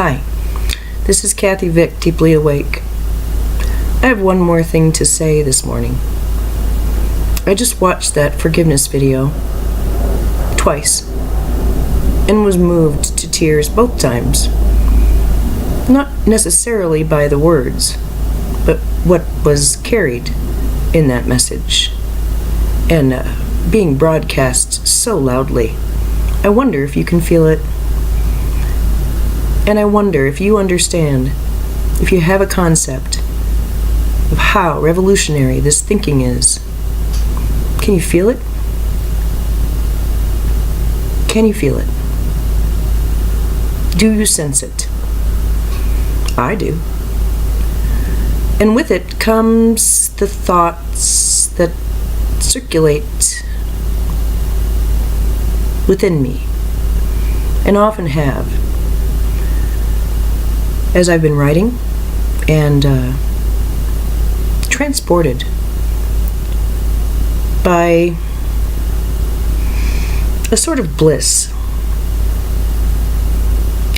Hi, this is Kathy Vick, Deeply Awake. I have one more thing to say this morning. I just watched that forgiveness video twice and was moved to tears both times. Not necessarily by the words, but what was carried in that message and being broadcast so loudly. I wonder if you can feel it. And I wonder if you understand, if you have a concept of how revolutionary this thinking is. Can you feel it? Can you feel it? Do you sense it? I do. And with it comes the thoughts that circulate within me, and often have, as I've been writing and transported by a sort of bliss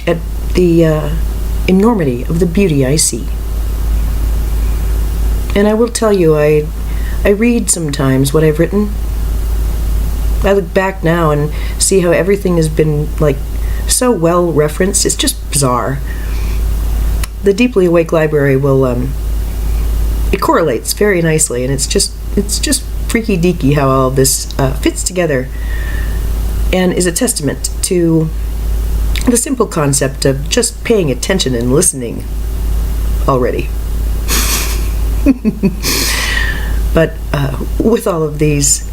at the enormity of the beauty I see. And I will tell you, I read sometimes what I've written. I look back now and see how everything has been so well referenced. It's just bizarre. The Deeply Awake Library will it correlates very nicely, and it's just freaky deaky how all this fits together, and is a testament to the simple concept of just paying attention and listening already. But with all of these,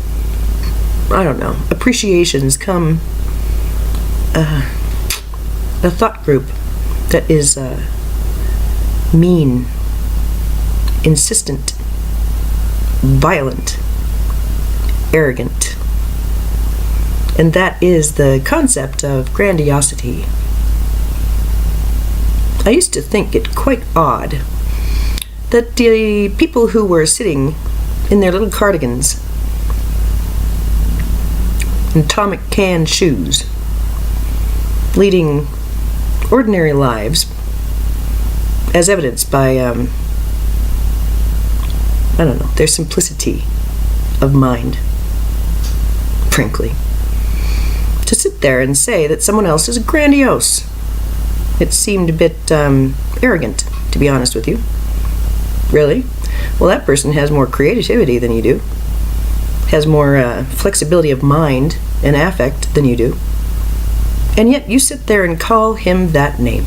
appreciations come a thought group that is mean, insistent, violent, arrogant. And that is the concept of grandiosity. I used to think it quite odd that the people who were sitting in their little cardigans and atomic can shoes, leading ordinary lives, as evidenced by, their simplicity of mind, frankly. To sit there and say that someone else is grandiose, it seemed a bit arrogant, to be honest with you. Really? Well, that person has more creativity than you do, has more flexibility of mind and affect than you do, and yet you sit there and call him that name.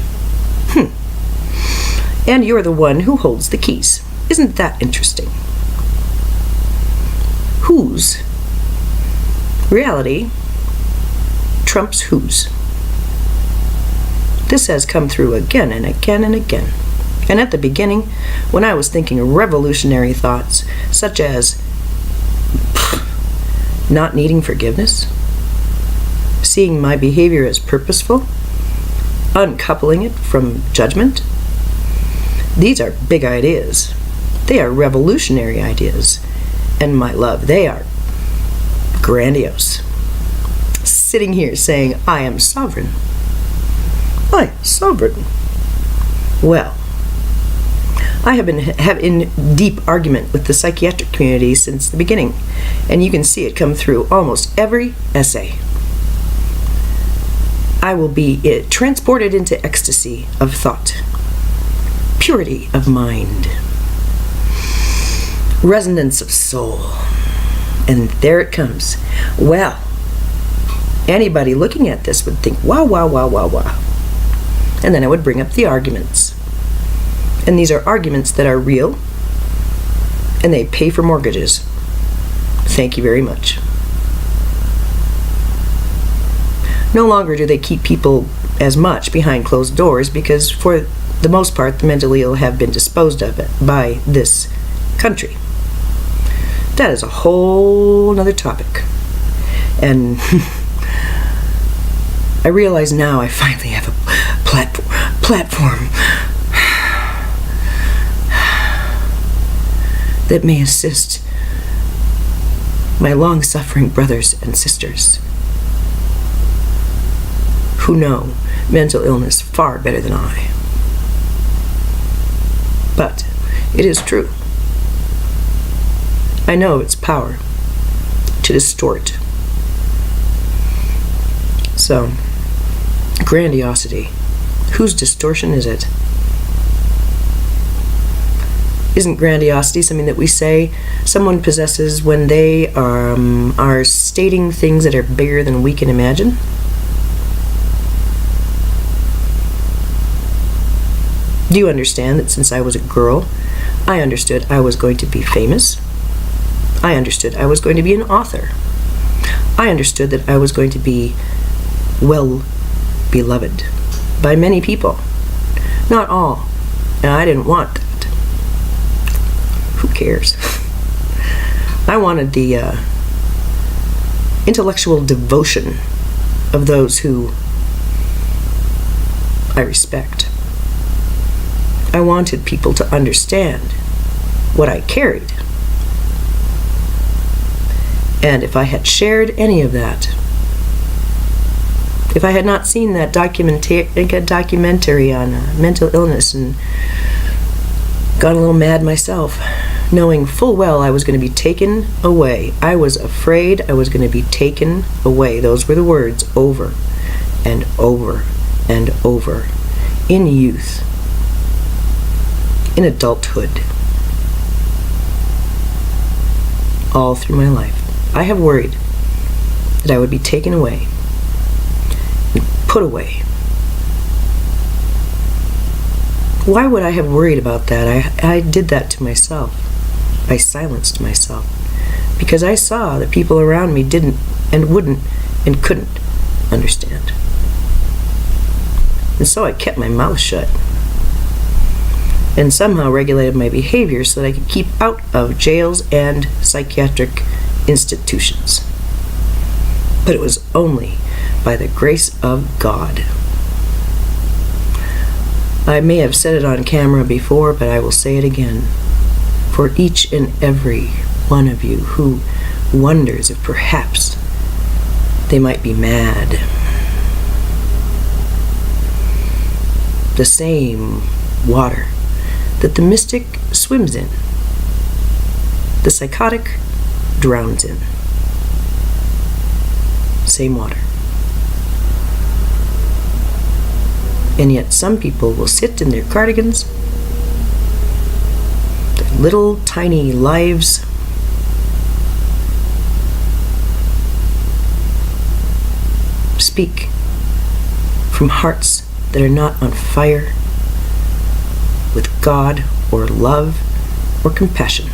And you're the one who holds the keys. Isn't that interesting? Whose reality trumps whose. This has come through again and again and again. And at the beginning, when I was thinking revolutionary thoughts, such as not needing forgiveness, seeing my behavior as purposeful, uncoupling it from judgment, these are big ideas. They are revolutionary ideas. And my love, they are grandiose. Sitting here saying, I am sovereign. I am sovereign. Well, I have been in deep argument with the psychiatric community since the beginning, and you can see it come through almost every essay. I will be transported into ecstasy of thought, purity of mind, resonance of soul, and there it comes. Well, anybody looking at this would think, wow, wow, wow, wow, wow. And then I would bring up the arguments. And these are arguments that are real, and they pay for mortgages. Thank you very much. No longer do they keep people as much behind closed doors because, for the most part, the mentally ill have been disposed of by this country. That is a whole other topic. And I realize now I finally have a platform that may assist my long-suffering brothers and sisters who know mental illness far better than I. But it is true. I know its power to distort. So, grandiosity. Whose distortion is it? Isn't grandiosity something that we say someone possesses when they are stating things that are bigger than we can imagine? Do you understand that since I was a girl, I understood I was going to be famous? I understood I was going to be an author. I understood that I was going to be well beloved by many people. Not all. And I didn't want that. Who cares? I wanted the intellectual devotion of those who I respect. I wanted people to understand what I carried. And if I had shared any of that, if I had not seen that documentary on mental illness and got a little mad myself, knowing full well I was going to be taken away. I was afraid I was going to be taken away. Those were the words over and over and over in youth. In adulthood, all through my life, I have worried that I would be taken away and put away. Why would I have worried about that? I did that to myself. I silenced myself because I saw that people around me didn't and wouldn't and couldn't understand. And so I kept my mouth shut and somehow regulated my behavior so that I could keep out of jails and psychiatric institutions. But it was only by the grace of God. I may have said it on camera before, but I will say it again. For each and every one of you who wonders if perhaps they might be mad. The same water that the mystic swims in, the psychotic drowns in. Same water. And yet some people will sit in their cardigans, their little tiny lives, speak from hearts that are not on fire with God or love or compassion.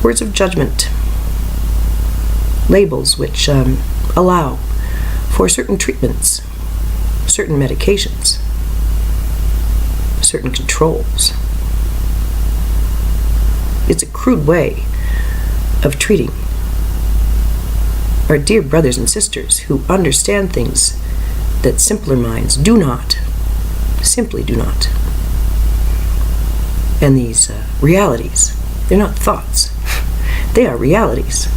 Words of judgment, labels which allow for certain treatments, certain medications, certain controls. It's a crude way of treating our dear brothers and sisters who understand things that simpler minds do not, simply do not. And these realities, they're not thoughts. They are realities.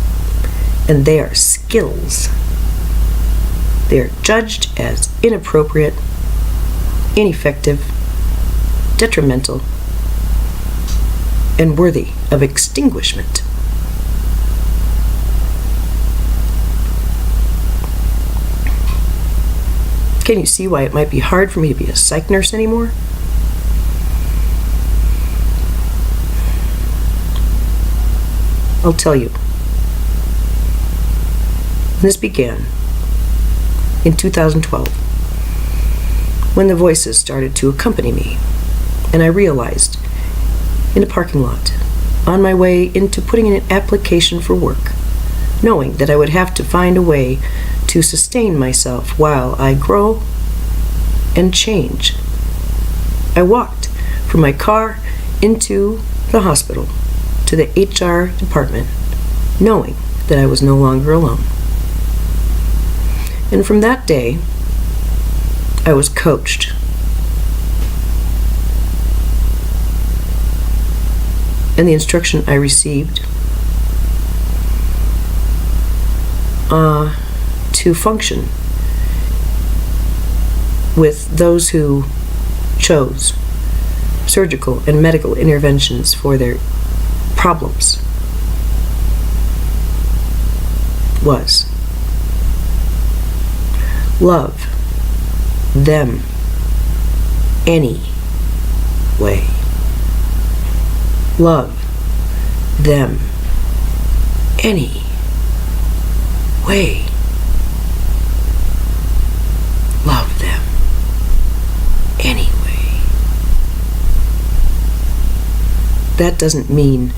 And they are skills. They are judged as inappropriate, ineffective, detrimental, and worthy of extinguishment. Can you see why it might be hard for me to be a psych nurse anymore? I'll tell you. This began in 2012 when the voices started to accompany me, and I realized in a parking lot on my way into putting in an application for work, knowing that I would have to find a way to sustain myself while I grow and change. I walked from my car into the hospital to the HR department, knowing that I was no longer alone. And from that day, I was coached. And the instruction I received to function with those who chose surgical and medical interventions for their problems was love them anyway. Love them anyway. Love them anyway. That doesn't mean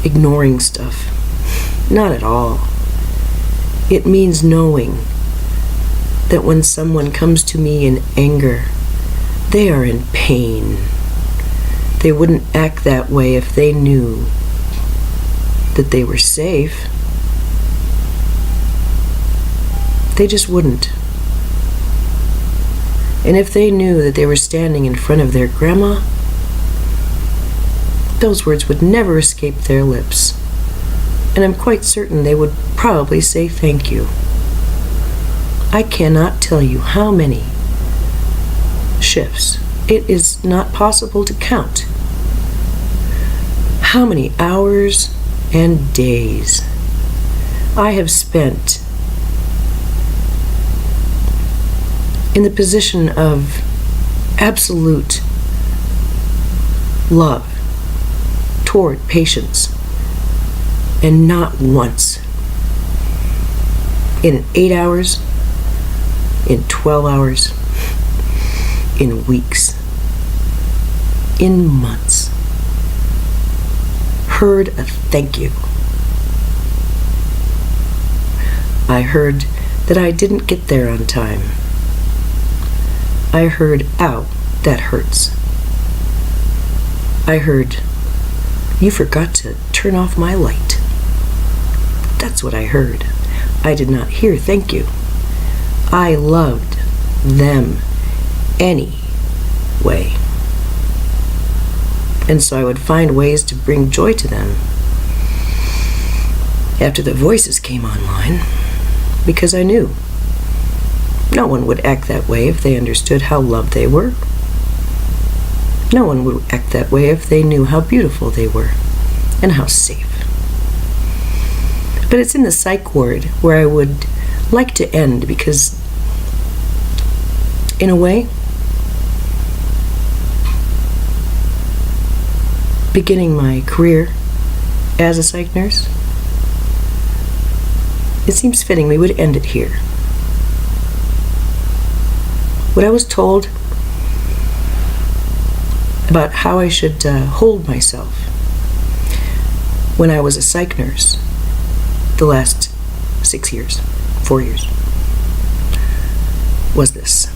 ignoring stuff. Not at all. It means knowing that when someone comes to me in anger, they are in pain. They wouldn't act that way if they knew that they were safe. They just wouldn't. And if they knew that they were standing in front of their grandma, those words would never escape their lips. And I'm quite certain they would probably say thank you. I cannot tell you how many shifts, it is not possible to count, how many hours and days I have spent in the position of absolute love toward patients, and not once in 8 hours, in 12 hours, in weeks, in months, heard a thank you. I heard that I didn't get there on time. I heard, ow, that hurts. I heard, you forgot to turn off my light. That's what I heard. I did not hear thank you. I loved them anyway. And so I would find ways to bring joy to them after the voices came online, because I knew no one would act that way if they understood how loved they were. No one would act that way if they knew how beautiful they were and how safe. But it's in the psych ward where I would like to end, because in a way, beginning my career as a psych nurse, it seems fitting we would end it here. What I was told about how I should hold myself when I was a psych nurse the last 4 years, was this: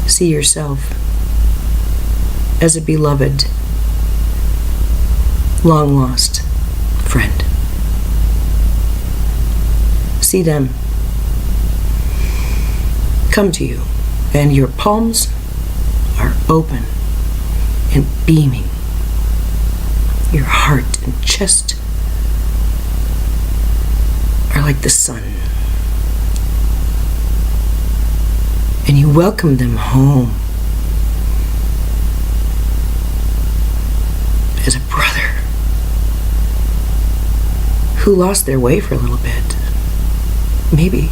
see yourself as a beloved, long-lost friend. See them come to you, and your palms are open and beaming. Your heart and chest are like the sun. And you welcome them home as a brother who lost their way for a little bit. Maybe.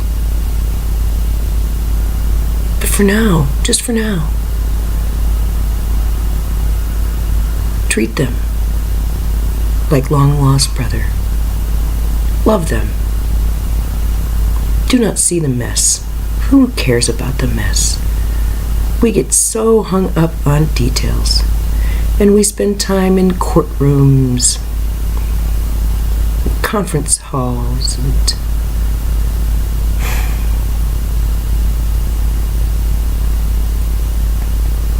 But for now, just for now, treat them like long-lost brother. Love them. Do not see the mess. Who cares about the mess? We get so hung up on details, and we spend time in courtrooms, conference halls, and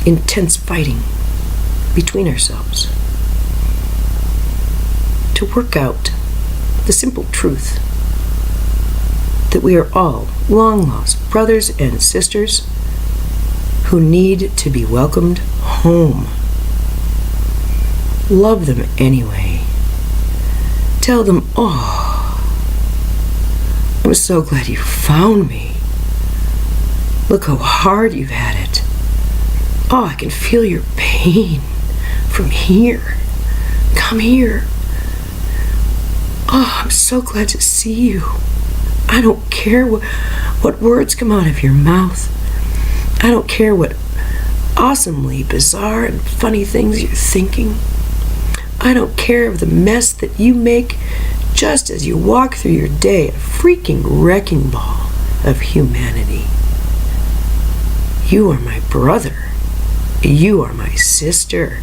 intense fighting between ourselves to work out the simple truth that we are all long-lost brothers and sisters who need to be welcomed home. Love them anyway. Tell them, oh, I'm so glad you found me. Look how hard you've had it. Oh, I can feel your pain from here. Come here. Oh, I'm so glad to see you. I don't care what words come out of your mouth. I don't care what awesomely bizarre and funny things you're thinking. I don't care of the mess that you make just as you walk through your day, a freaking wrecking ball of humanity. You are my brother. You are my sister.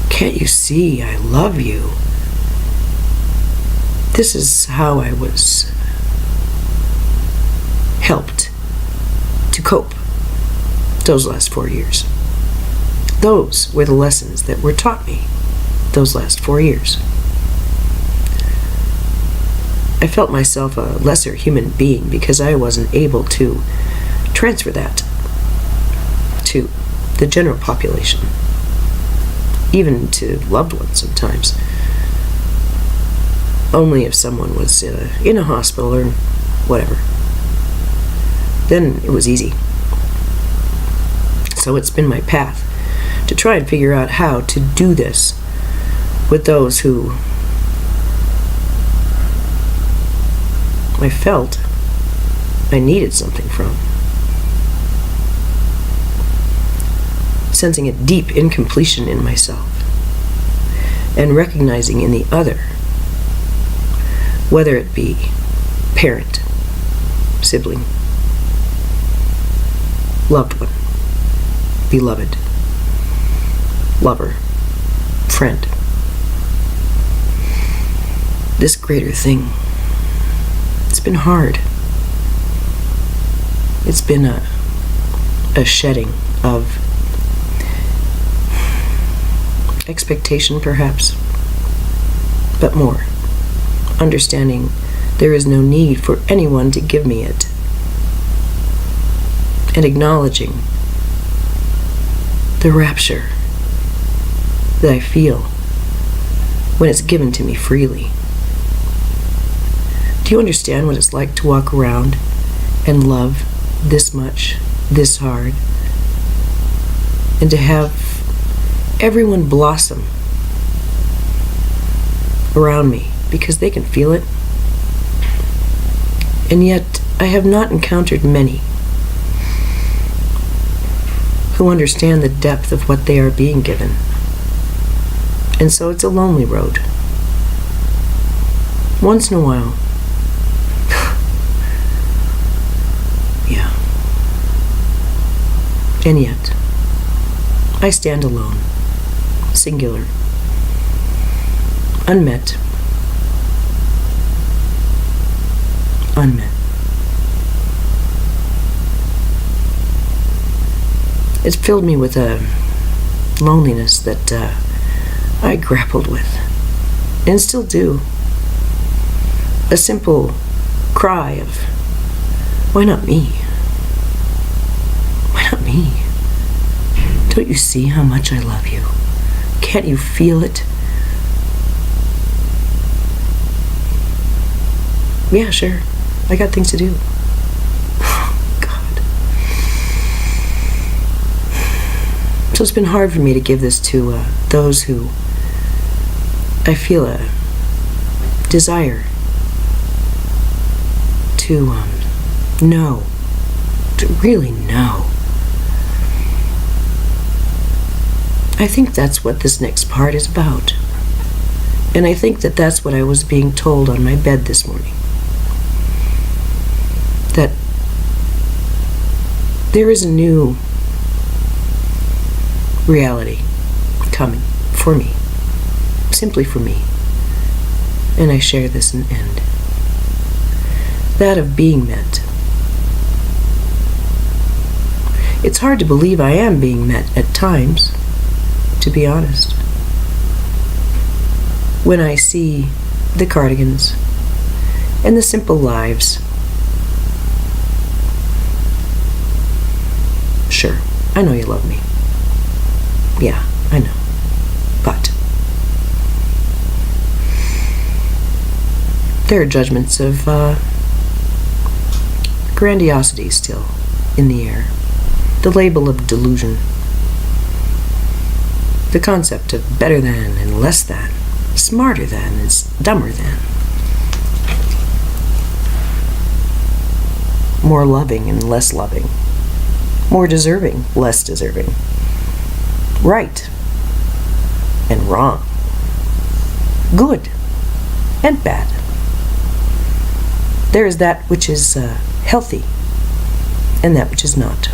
Can't you see I love you? This is how I was helped to cope those last 4 years. Those were the lessons that were taught me those last 4 years. I felt myself a lesser human being because I wasn't able to transfer that to the general population, even to loved ones sometimes. Only if someone was in a hospital or whatever. Then it was easy. So it's been my path to try and figure out how to do this with those who I felt I needed something from. Sensing a deep incompletion in myself and recognizing in the other, whether it be parent, sibling, loved one, beloved, lover, friend, this greater thing. It's been hard. It's been a shedding of expectation, perhaps, but more understanding there is no need for anyone to give me it, and acknowledging the rapture that I feel when it's given to me freely. Do you understand what it's like to walk around and love this much, this hard, and to have everyone blossom around me because they can feel it? And yet I have not encountered many who understand the depth of what they are being given. And so it's a lonely road. Once in a while. Yeah. And yet, I stand alone, singular, unmet. It's filled me with a loneliness that I grappled with, and still do. A simple cry of, why not me? Why not me? Don't you see how much I love you? Can't you feel it? Yeah, sure. I got things to do. God. So it's been hard for me to give this to those who I feel a desire to know, to really know. I think that's what this next part is about. And I think that that's what I was being told on my bed this morning. That there is a new reality coming for me, simply for me. And I share this and end. That of being met. It's hard to believe I am being met at times, to be honest. When I see the Cardigans and the simple lives. Sure, I know you love me. Yeah, I know. But there are judgments of Grandiosity still in the air. The label of delusion. The concept of better than and less than, smarter than is dumber than. More loving and less loving. More deserving, less deserving. Right and wrong. Good and bad. There is that which is healthy and that which is not.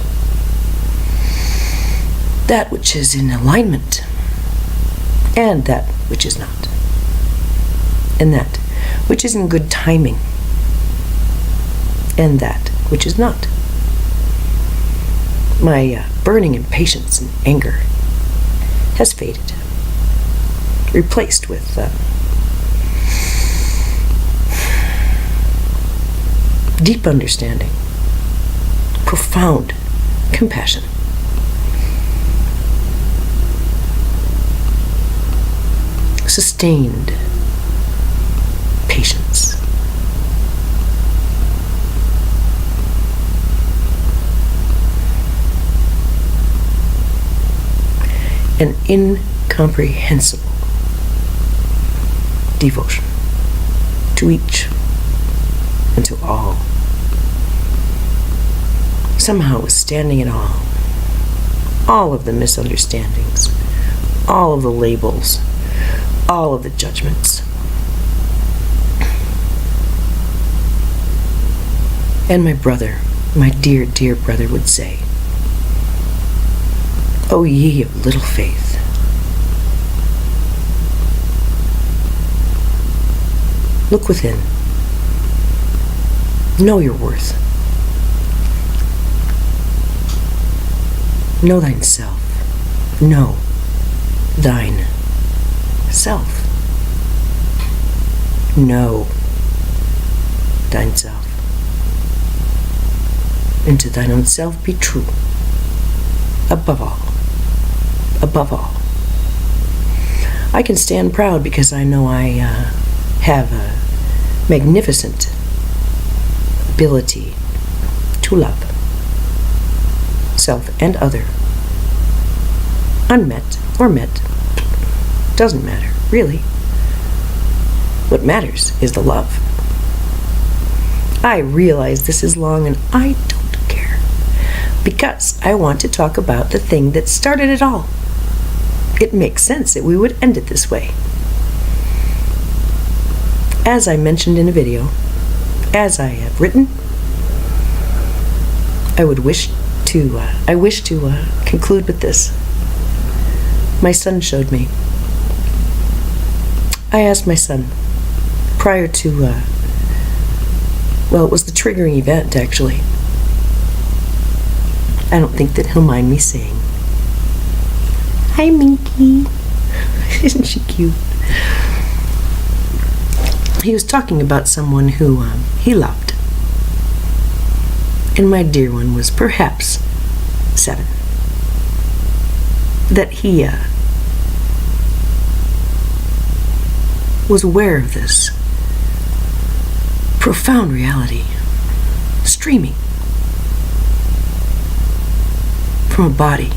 That which is in alignment and that which is not. And that which is in good timing and that which is not. My burning impatience and anger has faded, replaced with deep understanding, profound compassion. Sustained patience. An incomprehensible devotion to each and to all. Somehow withstanding it all of the misunderstandings, all of the labels, all of the judgments. And my brother, my dear, dear brother would say, "O ye of little faith, look within, know your worth, know thyself, know thine self, know thyself, and to thine own self be true, above all. Above all, I can stand proud because I know I have a magnificent ability to love self and other, unmet or met, doesn't matter, really. What matters is the love. I realize this is long and I don't care, because I want to talk about the thing that started it all. It makes sense that we would end it this way. As I mentioned in a video, as I have written, I wish to conclude with this. My son showed me. I asked my son prior to, it was the triggering event, actually. I don't think that he'll mind me saying, "Hi, Minky." Isn't she cute? He was talking about someone who he loved. And my dear one was perhaps 7. That he was aware of this profound reality streaming from a body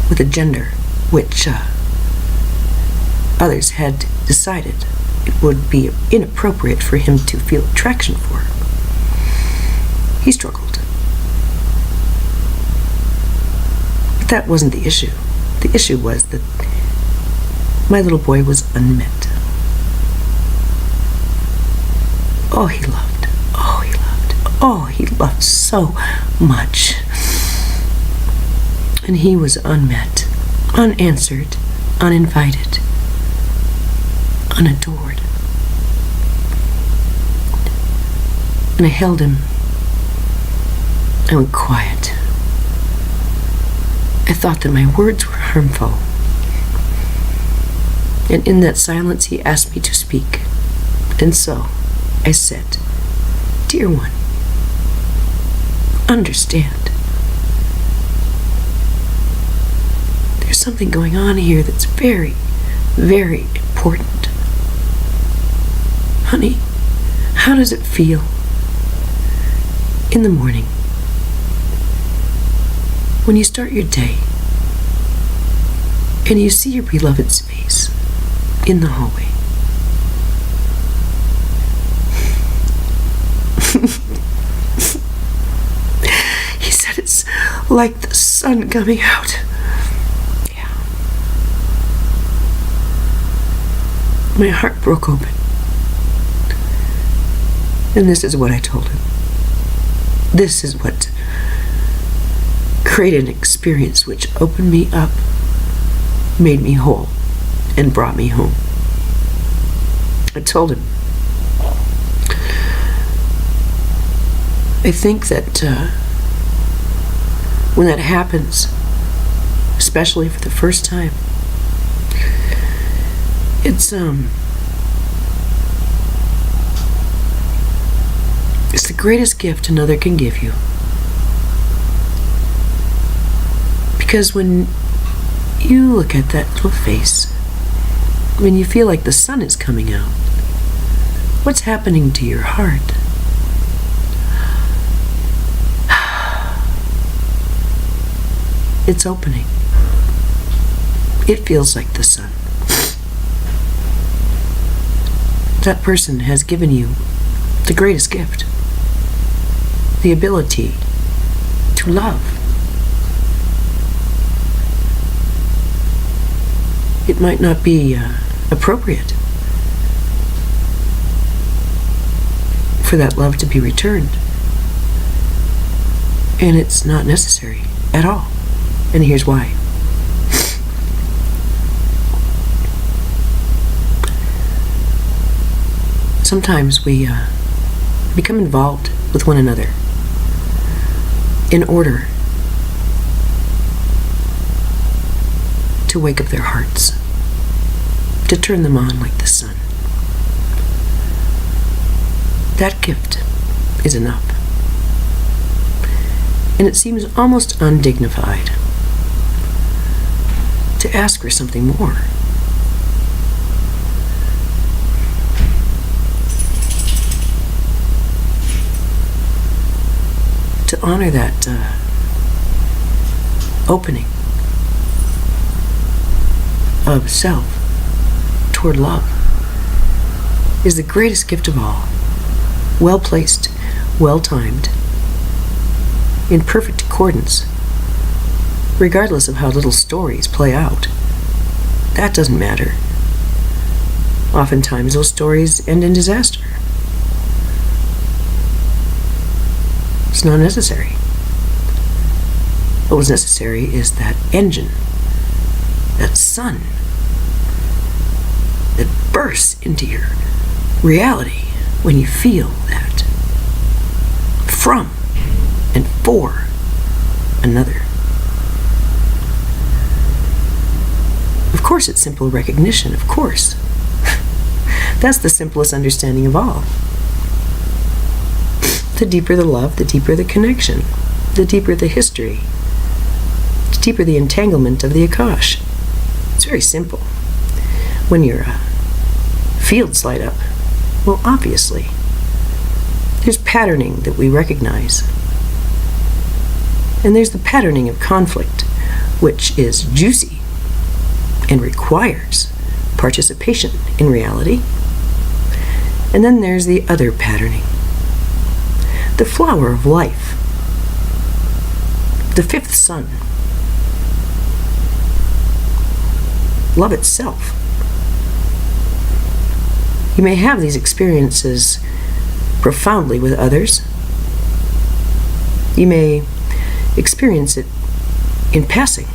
with a gender which others had decided it would be inappropriate for him to feel attraction for. He struggled. But that wasn't the issue. The issue was that my little boy was unmet. Oh, he loved. Oh, he loved. Oh, he loved so much. And he was unmet, unanswered, uninvited, unadored. And I held him. I went quiet. I thought that my words were harmful. And in that silence, he asked me to speak. And so I said, "Dear one, understand. There's something going on here that's very, very important. Honey, how does it feel in the morning, when you start your day and you see your beloved's face in the hallway. He said it's like the sun coming out. Yeah. My heart broke open. And this is what I told him. This is what created an experience which opened me up, made me whole, and brought me home. I told him, I think that when that happens, especially for the first time, it's the greatest gift another can give you. Because when you look at that little face, when you feel like the sun is coming out, what's happening to your heart? It's opening. It feels like the sun. That person has given you the greatest gift, the ability to love. It might not be appropriate for that love to be returned, and it's not necessary at all. And here's why. Sometimes we become involved with one another in order to wake up their hearts, to turn them on like the sun. That gift is enough. And it seems almost undignified to ask for something more. To honor that opening of self toward love is the greatest gift of all. Well placed, well timed, in perfect accordance, regardless of how little stories play out. That doesn't matter. Oftentimes those stories end in disaster. It's not necessary. What was necessary is that engine, that sun, that bursts into your reality when you feel that from and for another. Of course it's simple recognition, of course. That's the simplest understanding of all. The deeper the love, the deeper the connection, the deeper the history, the deeper the entanglement of the Akash. It's very simple. When your fields light up, well, obviously, there's patterning that we recognize. And there's the patterning of conflict, which is juicy and requires participation in reality. And then there's the other patterning, the flower of life, the fifth sun, love itself. You may have these experiences profoundly with others. You may experience it in passing.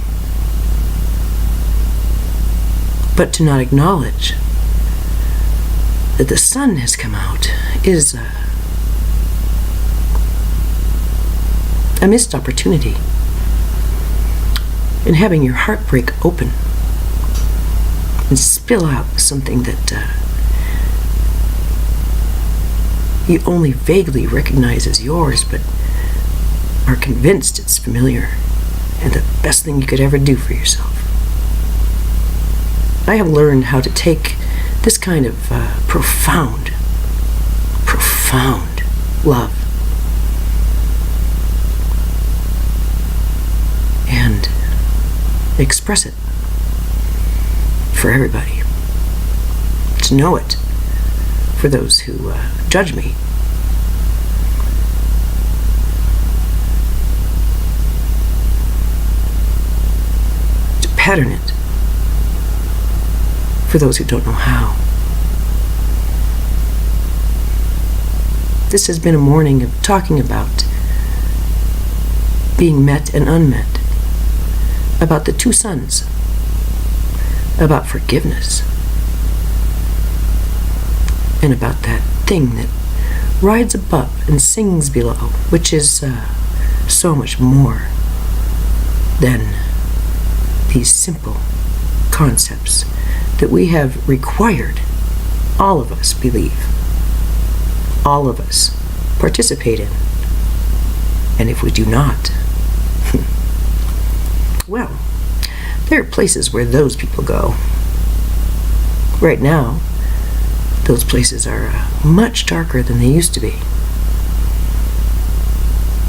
But to not acknowledge that the sun has come out is a missed opportunity. And having your heart break open and spill out something that you only vaguely recognize as yours, but are convinced it's familiar and the best thing you could ever do for yourself. I have learned how to take this kind of profound love and express it for everybody, to know it for those who judge me. To pattern it for those who don't know how. This has been a morning of talking about being met and unmet, about the two sons, about forgiveness, and about that thing that rides above and sings below, which is so much more than these simple concepts that we have required all of us believe, all of us participate in. And if we do not, well, there are places where those people go. Right now, those places are much darker than they used to be.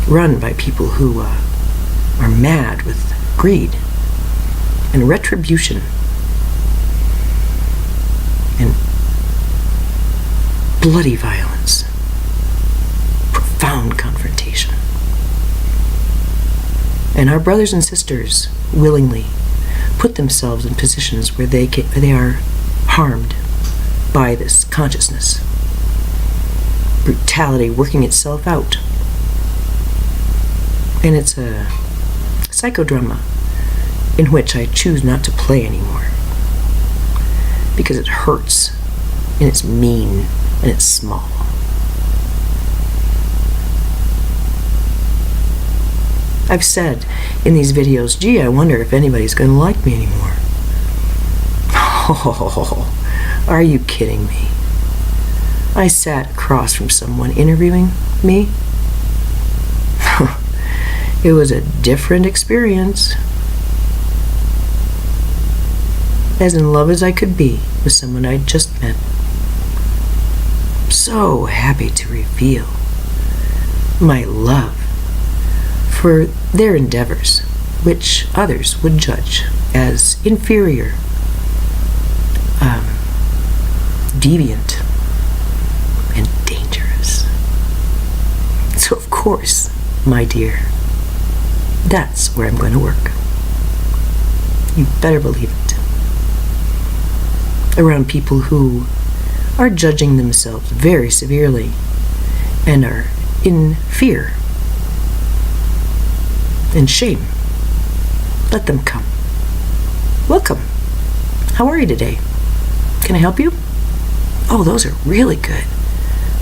Run by people who are mad with greed and retribution and bloody violence, profound confrontation. And our brothers and sisters willingly put themselves in positions where they are harmed by this consciousness. Brutality working itself out. And it's a psychodrama in which I choose not to play anymore. Because it hurts, and it's mean, and it's small. I've said in these videos, gee, I wonder if anybody's going to like me anymore. Oh, are you kidding me? I sat across from someone interviewing me. It was a different experience. As in love as I could be with someone I'd just met. So happy to reveal my love for their endeavors, which others would judge as inferior, deviant, and dangerous. So of course, my dear, that's where I'm going to work. You better believe it. Around people who are judging themselves very severely and are in fear and shame. Let them come. Welcome. How are you today? Can I help you? Oh, those are really good.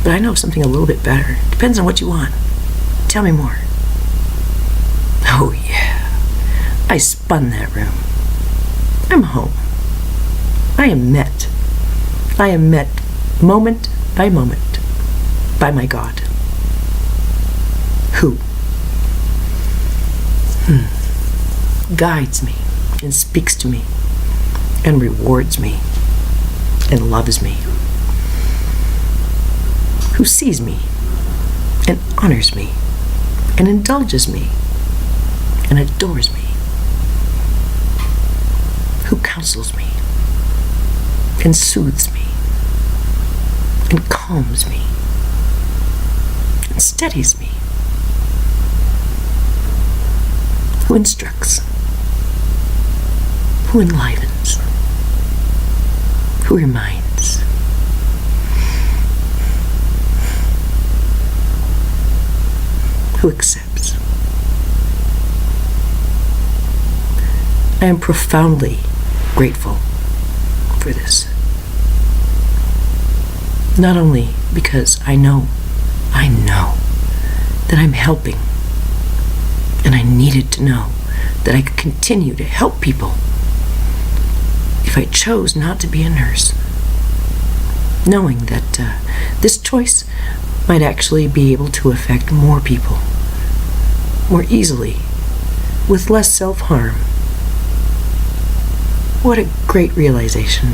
But I know of something a little bit better. Depends on what you want. Tell me more. Oh yeah. I spun that room. I'm home. I am met. I am met moment by moment by my God. Who guides me and speaks to me and rewards me and loves me. Who sees me and honors me and indulges me and adores me. Who counsels me and soothes me and calms me and steadies me. Who instructs, who enlivens, who reminds, who accepts. I am profoundly grateful for this. Not only because I know that I'm helping, and I needed to know that I could continue to help people if I chose not to be a nurse, knowing that this choice might actually be able to affect more people more easily, with less self-harm. What a great realization.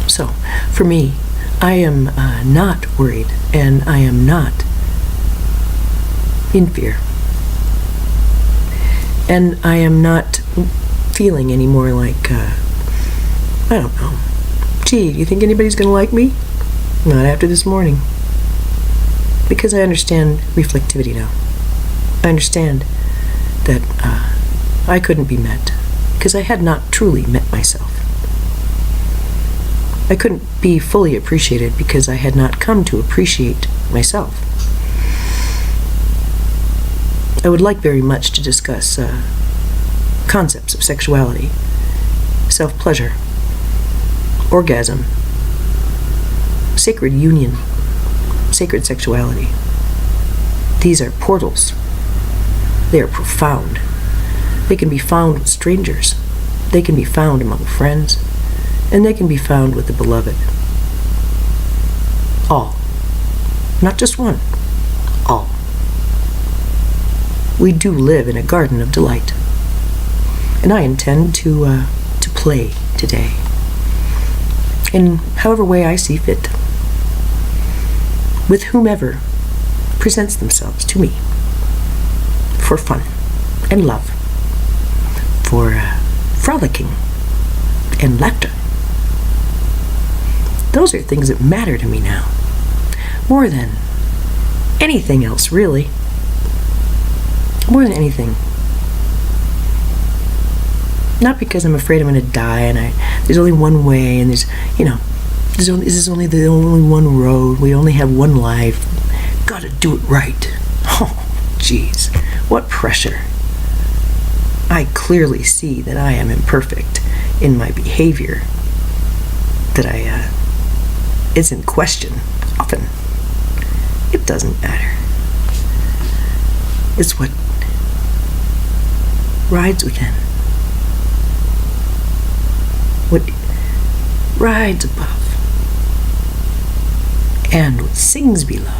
So, for me, I am not worried, and I am not in fear. And I am not feeling anymore like, I don't know, gee, do you think anybody's going to like me? Not after this morning. Because I understand reflectivity now. I understand that I couldn't be met because I had not truly met myself. I couldn't be fully appreciated because I had not come to appreciate myself. I would like very much to discuss concepts of sexuality, self-pleasure, orgasm, sacred union, sacred sexuality. These are portals. They are profound. They can be found with strangers. They can be found among friends. And they can be found with the beloved. All. Not just one. All. We do live in a garden of delight. And I intend to play today. In however way I see fit. With whomever presents themselves to me. For fun and love. For frolicking and laughter. Those are things that matter to me now. More than anything else, really. More than anything. Not because I'm afraid I'm going to die and there's only one way and this is only the only one road. We only have one life. Gotta do it right. Oh, jeez. What pressure. I clearly see that I am imperfect in my behavior. That it's in question often. It doesn't matter. It's what rides within. What rides above. And what sings below.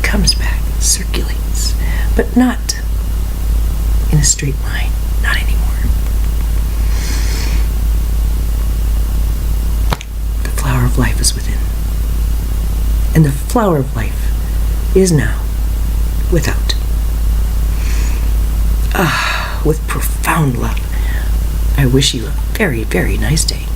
Comes back, circulates, but not in a straight line. Not anymore. The flower of life is within. And the flower of life is now without. With profound love, I wish you a very, very nice day.